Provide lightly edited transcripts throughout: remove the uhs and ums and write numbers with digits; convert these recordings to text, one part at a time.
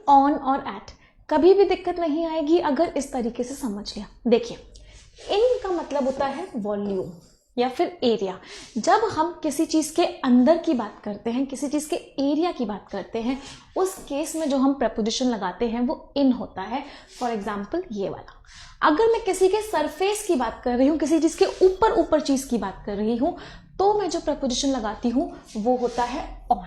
On और eight कभी भी दिक्कत नहीं आएगी अगर इस तरीके से समझ लिया। देखिए, इन का मतलब होता है वॉल्यूम या फिर एरिया। जब हम किसी चीज के अंदर की बात करते हैं, किसी चीज के एरिया की बात करते हैं, उस केस में जो हम प्रपोजिशन लगाते हैं वो इन होता है। फॉर एग्जाम्पल ये वाला, अगर मैं किसी के सरफेस की बात कर रही हूं, किसी चीज के ऊपर ऊपर चीज की बात कर रही हूं, तो मैं जो प्रपोजिशन लगाती हूं वो होता है ऑन।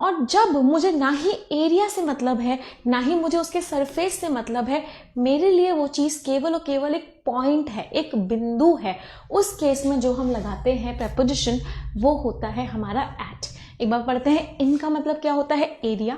और जब मुझे ना ही एरिया से मतलब है, ना ही मुझे उसके सरफेस से मतलब है, मेरे लिए वो चीज केवल और केवल एक पॉइंट है, एक बिंदु है, उस केस में जो हम लगाते हैं प्रपोजिशन वो होता है हमारा एट। एक बार पढ़ते हैं, इन का मतलब क्या होता है एरिया,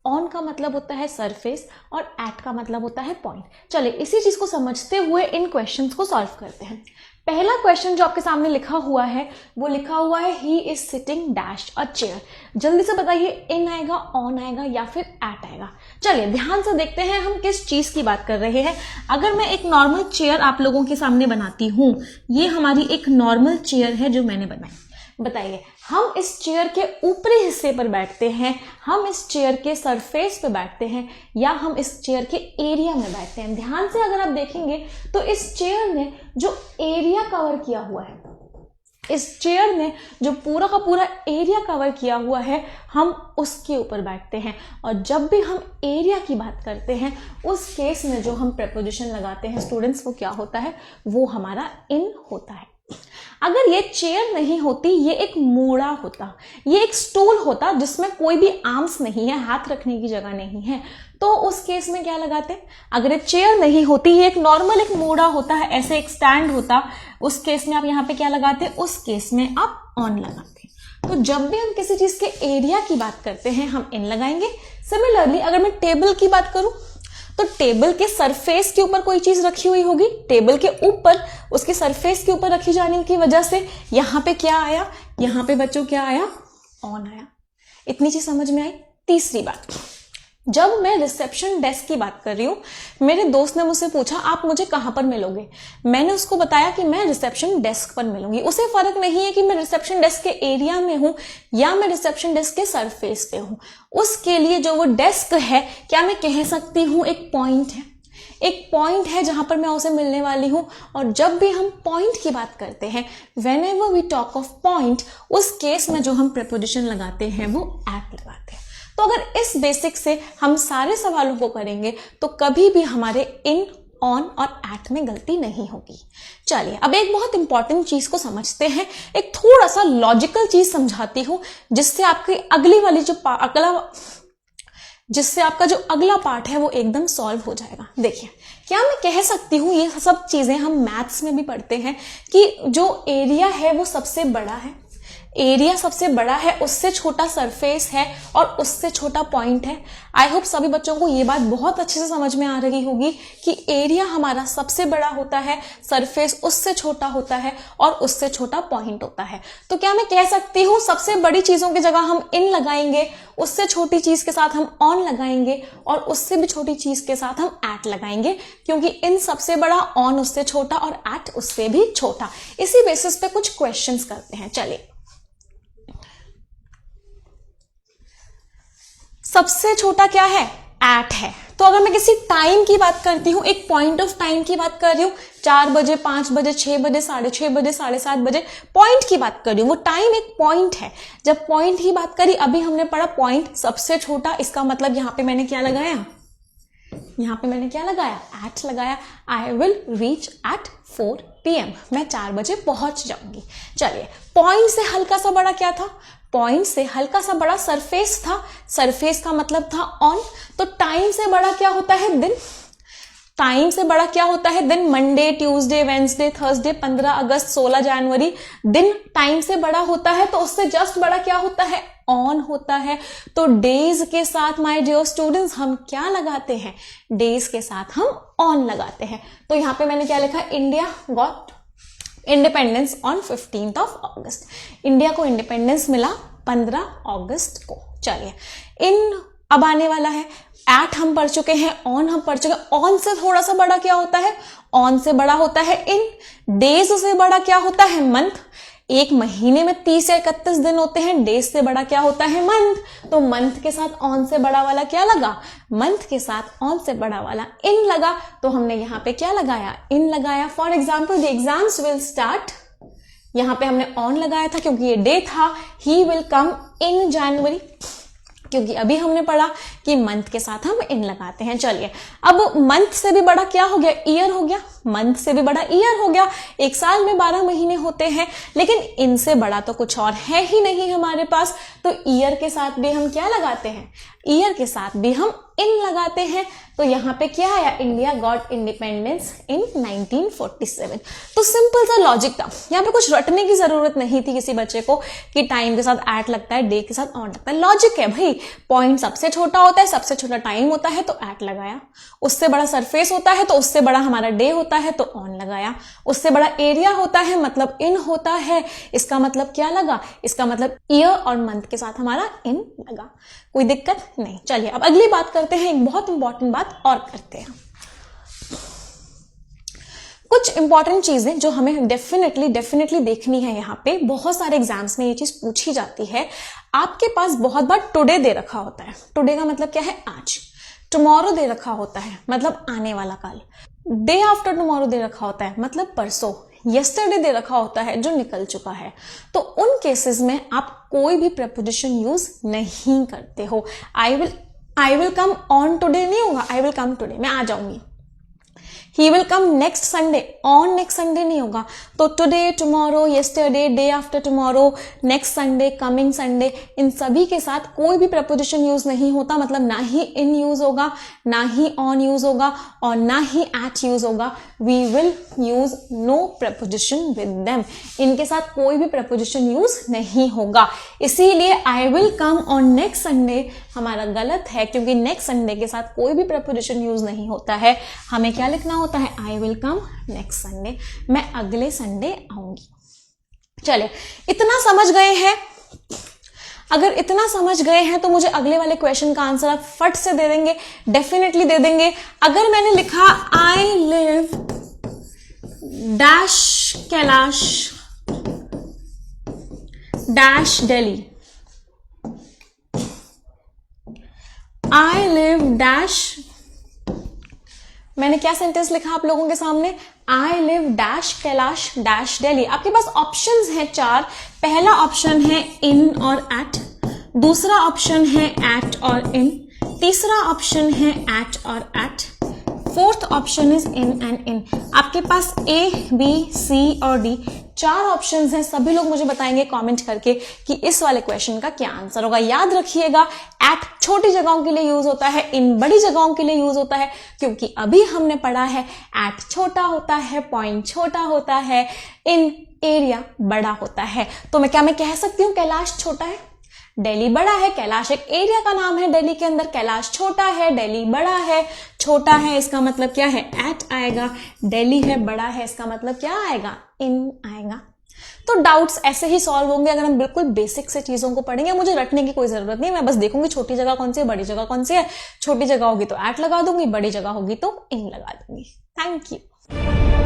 ऑन का मतलब होता है सरफेस और एट का मतलब होता है पॉइंट। चलिए इसी चीज को समझते हुए इन क्वेश्चंस को सॉल्व करते हैं। पहला क्वेश्चन जो आपके सामने लिखा हुआ है वो लिखा हुआ है he is sitting dash a chair. जल्दी से बताइए, इन आएगा, ऑन आएगा या फिर एट आएगा। चलिए ध्यान से देखते हैं हम किस चीज की बात कर रहे हैं। अगर मैं एक नॉर्मल चेयर आप लोगों के सामने बनाती हूं, ये हमारी एक नॉर्मल चेयर है जो मैंने बनाई। बताइए, हम इस चेयर के ऊपरी हिस्से पर बैठते हैं, हम इस चेयर के सरफेस पे बैठते हैं, या हम इस चेयर के एरिया में बैठते हैं। ध्यान से अगर आप देखेंगे तो इस चेयर ने जो एरिया कवर किया हुआ है, इस चेयर ने जो पूरा का पूरा एरिया कवर किया हुआ है, हम उसके ऊपर बैठते हैं। और जब भी हम एरिया की बात करते हैं उस केस में जो हम प्रपोजिशन लगाते हैं स्टूडेंट्स, वो क्या होता है, वो हमारा इन होता है। अगर ये चेयर नहीं होती, ये एक मूड़ा होता, ये एक स्टूल होता जिसमें कोई भी आर्म्स नहीं है, हाथ रखने की जगह नहीं है, तो उस केस में क्या लगाते? अगर ये चेयर नहीं होती, ये एक नॉर्मल एक मूड़ा होता है, ऐसे एक स्टैंड होता, उस केस में आप यहाँ पे क्या लगाते? उस केस में आप ऑन लगाते। तो जब भी हम किसी चीज के एरिया की बात करते हैं हम इन लगाएंगे। सिमिलरली अगर मैं टेबल की बात करूं तो टेबल के सरफेस के ऊपर कोई चीज रखी हुई होगी, टेबल के ऊपर उसके सरफेस के ऊपर रखी जाने की वजह से यहां पे क्या आया, यहां पे बच्चों क्या आया? ऑन आया। इतनी चीज समझ में आई। तीसरी बात, जब मैं रिसेप्शन डेस्क की बात कर रही हूं, मेरे दोस्त ने मुझसे पूछा आप मुझे कहां पर मिलोगे, मैंने उसको बताया कि मैं रिसेप्शन डेस्क पर मिलूंगी। उसे फर्क नहीं है कि मैं रिसेप्शन डेस्क के एरिया में हूं या मैं रिसेप्शन डेस्क के सरफेस पे हूं, उसके लिए जो वो डेस्क है, क्या मैं कह सकती हूं एक पॉइंट है, एक पॉइंट है जहां पर मैं उसे मिलने वाली हूं। और जब भी हम पॉइंट की बात करते हैं, whenever we talk of point, उस केस में जो हम प्रपोजिशन लगाते हैं वो एट लगाते हैं। तो अगर इस बेसिक से हम सारे सवालों को करेंगे तो कभी भी हमारे इन, ऑन और एट में गलती नहीं होगी। चलिए अब एक बहुत इंपॉर्टेंट चीज को समझते हैं, एक थोड़ा सा लॉजिकल चीज समझाती हूं जिससे आपकी अगली वाली जो जिससे आपका जो अगला पार्ट है वो एकदम सॉल्व हो जाएगा। देखिए, क्या मैं कह सकती हूँ, ये सब चीजें हम मैथ्स में भी पढ़ते हैं कि जो एरिया है वो सबसे बड़ा है, एरिया सबसे बड़ा है, उससे छोटा सरफेस है और उससे छोटा पॉइंट है। आई होप सभी बच्चों को ये बात बहुत अच्छे से समझ में आ रही होगी कि एरिया हमारा सबसे बड़ा होता है, सरफेस उससे छोटा होता है और उससे छोटा पॉइंट होता है। तो क्या मैं कह सकती हूँ सबसे बड़ी चीजों की जगह हम इन लगाएंगे, उससे छोटी चीज के साथ हम ऑन लगाएंगे और उससे भी छोटी चीज के साथ हम एट लगाएंगे, क्योंकि इन सबसे बड़ा, ऑन उससे छोटा और एट उससे भी छोटा। इसी बेसिस पे कुछ क्वेश्चंस करते हैं। चलिए, सबसे छोटा क्या है? एट है। तो अगर मैं किसी टाइम की बात करती हूं, एक पॉइंट ऑफ टाइम की बात कर रही हूं, 4 बजे, 5 बजे, 6 बजे, 6:30 बजे, 7:30 बजे, पॉइंट की बात कर रही हूं, वो टाइम एक पॉइंट है। जब पॉइंट की बात करी, अभी हमने पढ़ा पॉइंट सबसे छोटा, इसका मतलब यहां पे मैंने क्या लगाया? यहां पे मैंने क्या लगाया? एट लगाया। I will reach at 4 PM, मैं 4 बजे पहुंच जाऊंगी। चलिए, पॉइंट से हल्का सा बड़ा क्या था? पॉइंट से हल्का सा बड़ा सरफेस था, सरफेस का मतलब था ऑन। तो टाइम से बड़ा क्या होता है? दिन। टाइम से बड़ा क्या होता है? दिन। मंडे, ट्यूसडे, वेंसडे, थर्सडे, 15 अगस्त, 16 जनवरी, दिन टाइम से बड़ा होता है। तो उससे जस्ट बड़ा क्या होता है? ऑन होता है। तो डेज के साथ माय डियर स्टूडेंट्स हम क्या लगाते हैं? डेज के साथ हम ऑन लगाते हैं। तो यहां पे मैंने क्या लिखा? India got independence on 15th of August। India को इंडिपेंडेंस मिला 15 अगस्त को। चलिए, इन अब आने वाला है। एट हम पढ़ चुके हैं, ऑन हम पढ़ चुके हैं। ऑन से थोड़ा सा बड़ा क्या होता है? ऑन से बड़ा होता है इन। डेज से बड़ा क्या होता है? मंथ। एक महीने में 30 या 31 दिन होते हैं, डेज से बड़ा क्या होता है? मंथ। तो मंथ के साथ ऑन से बड़ा वाला क्या लगा? मंथ के साथ ऑन से बड़ा वाला इन लगा, तो हमने यहां पे क्या लगाया? इन लगाया। For example the exams will start, यहां पे हमने ऑन लगाया था क्योंकि ये डे था। ही विल कम इन जनवरी, क्योंकि अभी हमने पढ़ा कि मंथ के साथ हम इन लगाते हैं। चलिए, अब मंथ से भी बड़ा क्या हो गया? ईयर हो गया। मंथ से भी बड़ा ईयर हो गया। एक साल में 12 महीने होते हैं, लेकिन इनसे बड़ा तो कुछ और है ही नहीं हमारे पास, तो ईयर के साथ भी हम क्या लगाते हैं? ईयर के साथ भी हम इन लगाते हैं। तो यहां पे क्या आया? India got independence in 1947। तो सिंपल सा लॉजिक था, यहां पे कुछ रटने की जरूरत नहीं थी किसी बच्चे को कि टाइम के साथ एट लगता है, डे के साथ ऑन लगता है। लॉजिक है भाई, पॉइंट सबसे छोटा होता है, सबसे छोटा टाइम होता है तो एट लगाया, उससे बड़ा सरफेस होता है तो उससे बड़ा हमारा डे होता है तो ऑन लगाया, उससे बड़ा एरिया होता है मतलब इन होता है, इसका मतलब क्या लगा? इसका मतलब ईयर और मंथ के साथ हमारा इन लगा। कोई दिक्कत नहीं। चलिए अब अगली बात करते हैं, एक बहुत इंपॉर्टेंट बात और करते हैं। कुछ इंपॉर्टेंट चीजें जो हमें डेफिनेटली देखनी है। यहां पे बहुत सारे एग्जाम्स में ये चीज पूछी जाती है। आपके पास बहुत बार टुडे दे रखा होता है, टुडे का मतलब क्या है? आज। टुमारो दे रखा होता है मतलब आने वाला कल। डे आफ्टर टुमारो दे रखा होता है मतलब परसों। यस्टरडे दे रखा होता है जो निकल चुका है। तो उन केसेस में आप कोई भी प्रेपोजिशन यूज नहीं करते हो। I will come on today नहीं होगा, आई विल कम टुडे, मैं आ जाऊंगी। He will come next Sunday, on next Sunday नहीं होगा। तो today, tomorrow, yesterday, day after tomorrow, next Sunday, coming Sunday, इन सभी के साथ कोई भी प्रपोजिशन यूज नहीं होता। मतलब ना ही इन यूज होगा, ना ही ऑन यूज होगा और ना ही एट यूज होगा। We will use no preposition with them. इनके साथ कोई भी प्रपोजिशन यूज नहीं होगा। इसीलिए I will come on next Sunday हमारा गलत है, क्योंकि नेक्स्ट संडे के साथ कोई भी प्रपोजिशन यूज नहीं होता है। हमें क्या लिखना होता है? आई विल कम नेक्स्ट संडे, मैं अगले संडे आऊंगी। चले, इतना समझ गए हैं? अगर इतना समझ गए हैं तो मुझे अगले वाले क्वेश्चन का आंसर आप फट से दे देंगे, डेफिनेटली दे देंगे। अगर मैंने लिखा I live dash Kailash dash Delhi, I live dash, मैंने क्या सेंटेंस लिखा आप लोगों के सामने? I live dash Kailash dash Delhi. आपके पास ऑप्शंस हैं 4। पहला ऑप्शन है इन और एट, दूसरा ऑप्शन है एट और इन, तीसरा ऑप्शन है एट और at, fourth option is in and in. आपके पास ए, बी, सी और डी 4 ऑप्शंस हैं। सभी लोग मुझे बताएंगे कमेंट करके कि इस वाले क्वेश्चन का क्या आंसर होगा। याद रखिएगा, एट छोटी जगहों के लिए यूज होता है, इन बड़ी जगहों के लिए यूज होता है, क्योंकि अभी हमने पढ़ा है एट छोटा होता है, पॉइंट छोटा होता है, इन एरिया बड़ा होता है। तो मैं कह सकती हूँ कैलाश छोटा है, दिल्ली बड़ा है। कैलाश एक एरिया का नाम है दिल्ली के अंदर, कैलाश छोटा है, दिल्ली बड़ा है। छोटा है इसका मतलब क्या है? एट आएगा। दिल्ली है, बड़ा है, इसका मतलब क्या आएगा? इन आएगा। तो डाउट्स ऐसे ही सॉल्व होंगे अगर हम बिल्कुल बेसिक से चीजों को पढ़ेंगे। मुझे रटने की कोई जरूरत नहीं, मैं बस देखूंगी छोटी जगह कौन सी है, बड़ी जगह कौन सी है। छोटी जगह होगी तो एट लगा दूंगी, बड़ी जगह होगी तो इन लगा दूंगी। Thank you.